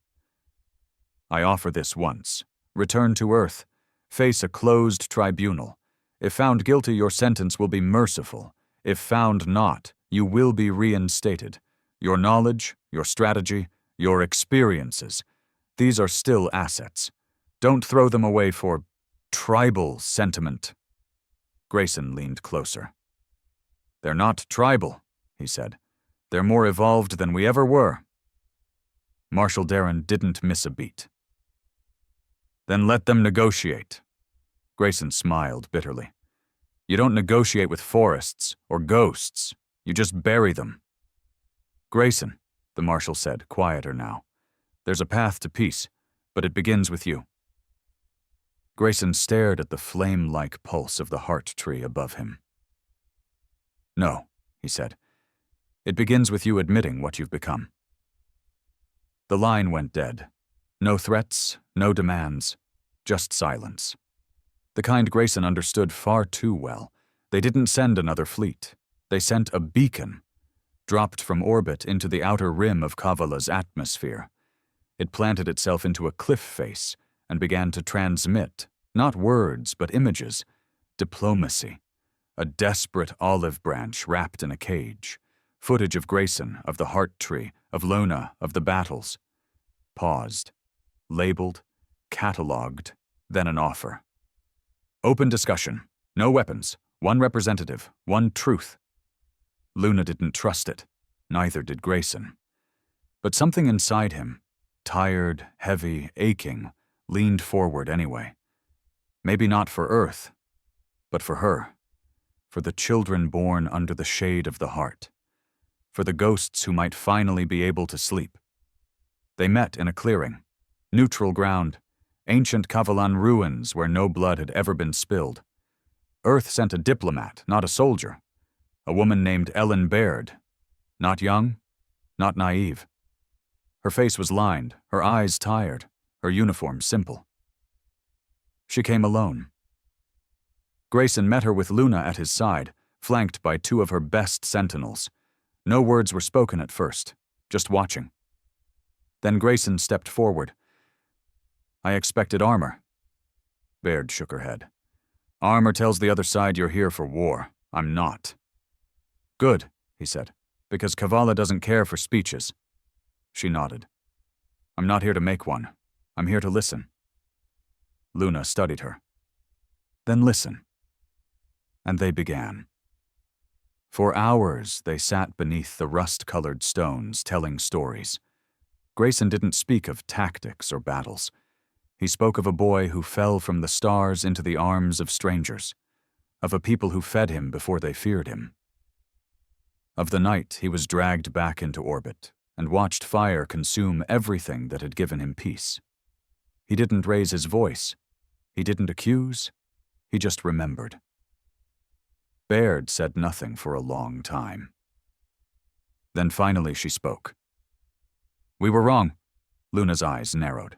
"I offer this once. Return to Earth. Face a closed tribunal. If found guilty, your sentence will be merciful. If found not, you will be reinstated. Your knowledge, your strategy, your experiences, these are still assets. Don't throw them away for tribal sentiment." Grayson leaned closer. "They're not tribal," he said. "They're more evolved than we ever were." Marshal Terran didn't miss a beat. "Then let them negotiate." Grayson smiled bitterly. "You don't negotiate with forests or ghosts. You just bury them." "Grayson," the Marshal said, quieter now, "there's a path to peace, but it begins with you." Grayson stared at the flame-like pulse of the heart tree above him. "No," he said. "It begins with you admitting what you've become." The line went dead. No threats, no demands, just silence. The kind Grayson understood far too well. They didn't send another fleet. They sent a beacon, dropped from orbit into the outer rim of Cavala's atmosphere. It planted itself into a cliff face and began to transmit, not words, but images, diplomacy, a desperate olive branch wrapped in a cage, footage of Grayson, of the heart tree, of Luna, of the battles. Paused, labeled, catalogued, then an offer. "Open discussion. No weapons. One representative. One truth." Luna didn't trust it. Neither did Grayson. But something inside him, tired, heavy, aching, leaned forward anyway. Maybe not for Earth, but for her. For the children born under the shade of the heart. For the ghosts who might finally be able to sleep. They met in a clearing. Neutral ground. Ancient Cavalan ruins where no blood had ever been spilled. Earth sent a diplomat, not a soldier. A woman named Ellen Baird. Not young, not naive. Her face was lined, her eyes tired, her uniform simple. She came alone. Grayson met her with Luna at his side, flanked by two of her best sentinels. No words were spoken at first, just watching. Then Grayson stepped forward. "I expected armor." Baird shook her head. "Armor tells the other side you're here for war. I'm not." "Good," he said, "because Cavala doesn't care for speeches." She nodded. "I'm not here to make one. I'm here to listen." Luna studied her. "Then listen." And they began. For hours they sat beneath the rust-colored stones telling stories. Grayson didn't speak of tactics or battles. He spoke of a boy who fell from the stars into the arms of strangers, of a people who fed him before they feared him. Of the night he was dragged back into orbit and watched fire consume everything that had given him peace. He didn't raise his voice. He didn't accuse. He just remembered. Baird said nothing for a long time. Then finally she spoke. "We were wrong." Luna's eyes narrowed.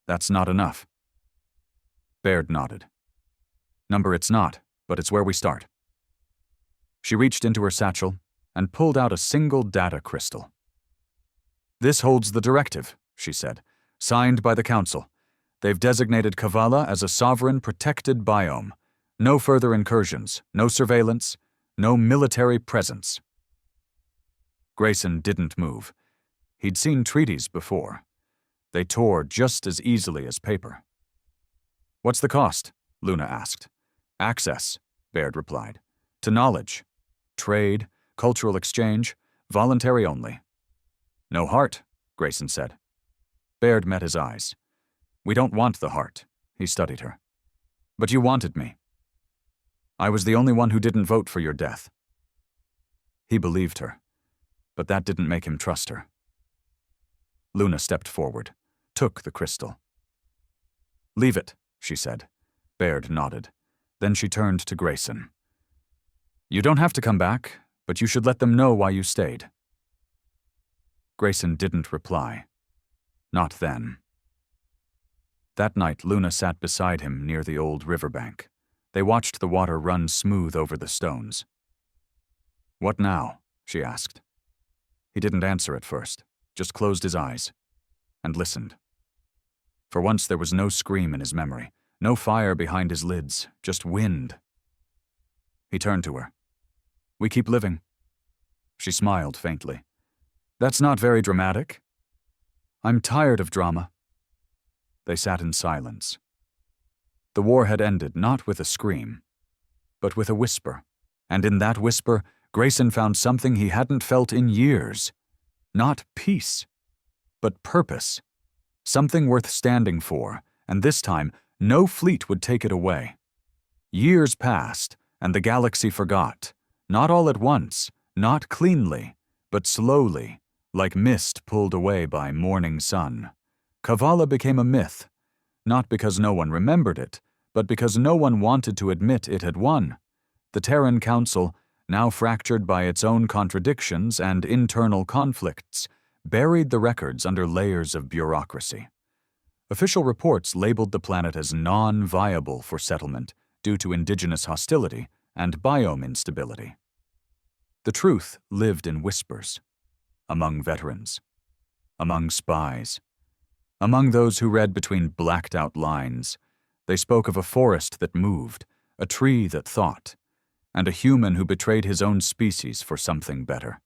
"That's not enough." Baird nodded. "Number it's not, but it's where we start." She reached into her satchel and pulled out a single data crystal. "This holds the directive," she said, "signed by the Council. They've designated Cavala as a sovereign protected biome. No further incursions, no surveillance, no military presence." Grayson didn't move. He'd seen treaties before. They tore just as easily as paper. "What's the cost?" Luna asked. "Access," Baird replied. "To knowledge. Trade, cultural exchange, voluntary only." No heart, Grayson said. Baird met his eyes. We don't want the heart, he studied her. But you wanted me. I was the only one who didn't vote for your death. He believed her, but that didn't make him trust her. Luna stepped forward, took the crystal. Leave it, she said. Baird nodded. Then she turned to Grayson. You don't have to come back, but you should let them know why you stayed. Grayson didn't reply. Not then. That night, Luna sat beside him near the old riverbank. They watched the water run smooth over the stones. What now? She asked. He didn't answer at first, just closed his eyes and listened. For once there was no scream in his memory, no fire behind his lids, just wind. He turned to her. We keep living. She smiled faintly. That's not very dramatic. I'm tired of drama. They sat in silence. The war had ended not with a scream, but with a whisper, and in that whisper, Grayson found something he hadn't felt in years. Not peace, but purpose. Something worth standing for, and this time, no fleet would take it away. Years passed, and the galaxy forgot, not all at once, not cleanly, but slowly, like mist pulled away by morning sun. Cavala became a myth, not because no one remembered it, but because no one wanted to admit it had won. The Terran Council, now fractured by its own contradictions and internal conflicts, buried the records under layers of bureaucracy. Official reports labeled the planet as non-viable for settlement due to indigenous hostility and biome instability. The truth lived in whispers, among veterans, among spies, among those who read between blacked-out lines. They spoke of a forest that moved, a tree that thought, and a human who betrayed his own species for something better.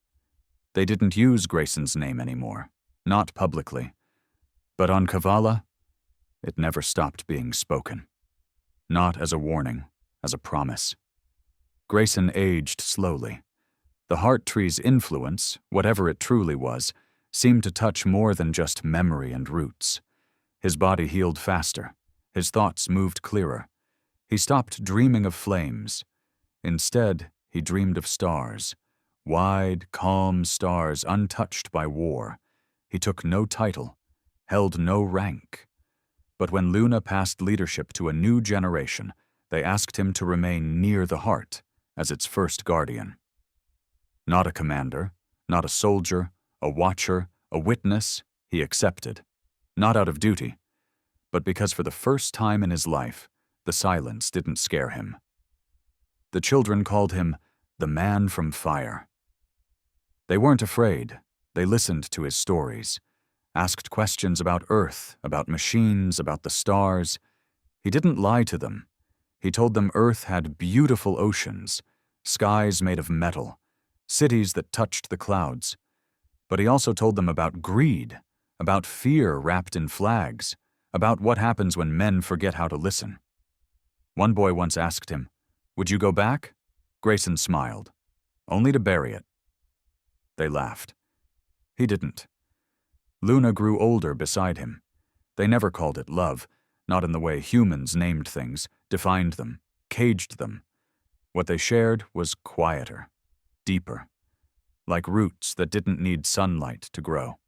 They didn't use Grayson's name anymore, not publicly. But on Cavala, it never stopped being spoken. Not as a warning, as a promise. Grayson aged slowly. The heart tree's influence, whatever it truly was, seemed to touch more than just memory and roots. His body healed faster. His thoughts moved clearer. He stopped dreaming of flames. Instead, he dreamed of stars. Wide, calm stars untouched by war. He took no title, held no rank. But when Luna passed leadership to a new generation, they asked him to remain near the heart as its first guardian. Not a commander, not a soldier, a watcher, a witness, he accepted. Not out of duty, but because for the first time in his life, the silence didn't scare him. The children called him the man from fire. They weren't afraid. They listened to his stories, asked questions about Earth, about machines, about the stars. He didn't lie to them. He told them Earth had beautiful oceans, skies made of metal, cities that touched the clouds. But he also told them about greed, about fear wrapped in flags, about what happens when men forget how to listen. One boy once asked him, "Would you go back?" Grayson smiled. "Only to bury it." They laughed. He didn't. Luna grew older beside him. They never called it love, not in the way humans named things, defined them, caged them. What they shared was quieter, deeper, like roots that didn't need sunlight to grow.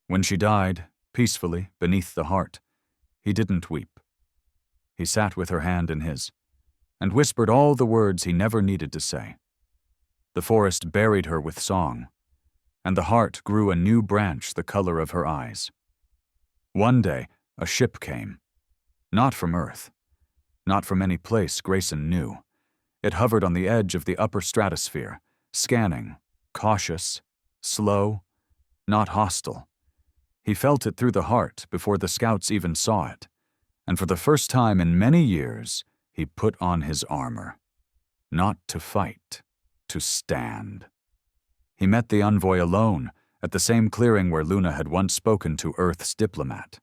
When she died, peacefully, beneath the heart, he didn't weep. He sat with her hand in his, and whispered all the words he never needed to say. The forest buried her with song, and the heart grew a new branch the color of her eyes. One day, a ship came. Not from Earth. Not from any place Grayson knew. It hovered on the edge of the upper stratosphere, scanning, cautious, slow, not hostile. He felt it through the heart before the scouts even saw it, and for the first time in many years, he put on his armor. Not to fight, to stand. He met the envoy alone, at the same clearing where Luna had once spoken to Earth's diplomat.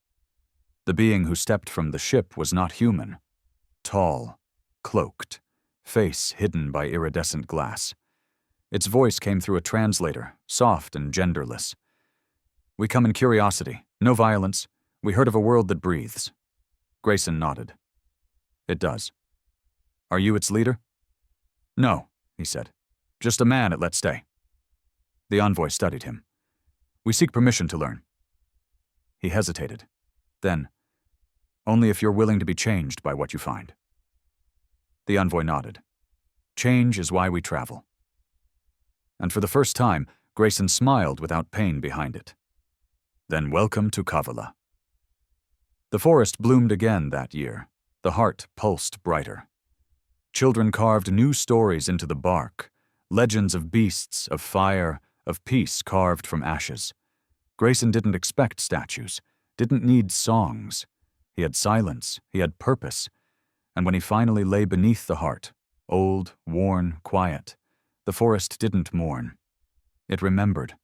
The being who stepped from the ship was not human. Tall, cloaked, face hidden by iridescent glass. Its voice came through a translator, soft and genderless. "We come in curiosity. No violence. We heard of a world that breathes." Grayson nodded. "It does." "Are you its leader?" "No," he said. "Just a man it let stay." The envoy studied him. "We seek permission to learn." He hesitated. Then, "Only if you're willing to be changed by what you find." The envoy nodded. "Change is why we travel." And for the first time, Grayson smiled without pain behind it. "Then welcome to Cavala." The forest bloomed again that year. The heart pulsed brighter. Children carved new stories into the bark, legends of beasts, of fire, of peace carved from ashes. Grayson didn't expect statues, didn't need songs. He had silence, he had purpose, and when he finally lay beneath the heart, old, worn, quiet, the forest didn't mourn. It remembered.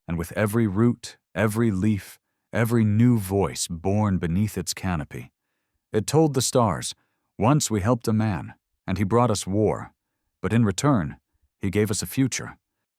And with every root, every leaf, every new voice born beneath its canopy, it told the stars, "Once we helped a man, and he brought us war, but in return, he gave us a future."